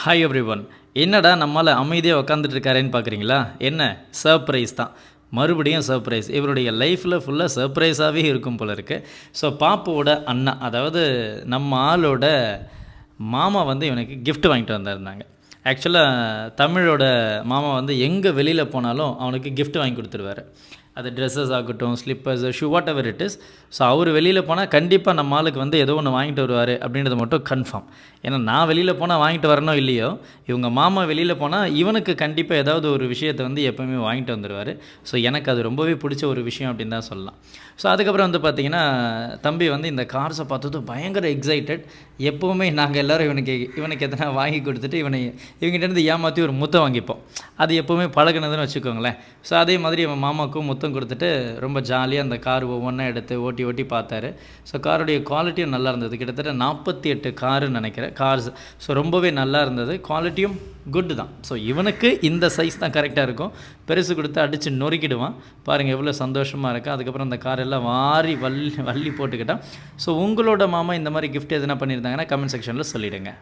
Hi every one. என்னடா நம்மால் அமைதியாக உக்காந்துட்டு இருக்காரேன்னு பார்க்குறீங்களா? என்ன சர்ப்ரைஸ் தான். மறுபடியும் சர்ப்ரைஸ். இவருடைய லைஃப்பில் ஃபுல்லாக சர்ப்ரைஸாகவே இருக்கும் போல இருக்குது. ஸோ பாப்புவோட அண்ணா, அதாவது நம்ம ஆளோட மாமா வந்து இவனுக்கு gift வாங்கிட்டு வந்திருந்தாங்க. ஆக்சுவலாக தமிழோட மாமா வந்து எங்கே வெளியில் போனாலும் அவனுக்கு gift வாங்கி கொடுத்துருவாரு. அது ட்ரெஸ்ஸஸ் ஆகட்டும், slippers, shoe, whatever it is. So அவர் வெளியில் போனால் கண்டிப்பாக நம்ம ஆளுக்கு வந்து ஏதோ ஒன்று வாங்கிட்டு வருவார் அப்படின்றது மட்டும் கன்ஃபார்ம். ஏன்னா நான் வெளியில் போனால் வாங்கிட்டு வரணும் இல்லையோ, இவங்க மாமா வெளியில் போனால் இவனுக்கு கண்டிப்பாக ஏதாவது ஒரு விஷயத்தை வந்து எப்போவுமே வாங்கிட்டு வந்துடுவார். ஸோ எனக்கு அது ரொம்பவே பிடிச்ச ஒரு விஷயம் அப்படின்னு தான் சொல்லலாம். ஸோ அதுக்கப்புறம் வந்து பார்த்திங்கன்னா, தம்பி வந்து இந்த கார்ஸை பார்த்ததும் பயங்கர எக்ஸைட்டட். எப்போவுமே நாங்கள் எல்லோரும் இவனுக்கு எதனா வாங்கி கொடுத்துட்டு இவங்ககிட்டேருந்து ஏமாற்றி ஒரு முத்தம் வாங்கிப்போம். அது எப்போவுமே பழகுனதுன்னு வச்சுக்கோங்களேன். ஸோ அதே மாதிரி இவன் மாமாவுக்கும் முத்தம் கொடுத்துட்டு ரொம்ப ஜாலியாக அந்த கார் ஒவ்வொன்றா எடுத்து ஓட்டி ஓட்டி பார்த்தாரு. ஸோ காருடைய குவாலிட்டியும் நல்லா இருந்தது. கிட்டத்தட்ட 48 காருன்னு நினைக்கிறேன் கார்ஸ். ஸோ ரொம்பவே நல்லா இருந்தது. குவாலிட்டியும் குட்டு தான். ஸோ இவனுக்கு இந்த சைஸ் தான் கரெக்டாக இருக்கும். பெருசு கொடுத்து அடித்து நொறுக்கிடுவான். பாருங்கள் எவ்வளோ சந்தோஷமாக இருக்குது. அதுக்கப்புறம் அந்த கார் எல்லாம் வாரி வள்ளி போட்டுக்கிட்டான். ஸோ உங்களோட மாமா இந்த மாதிரி கிஃப்ட் எதுனா பண்ணியிருந்தாங்கன்னா கமெண்ட் செக்ஷனில் சொல்லிவிடுங்க.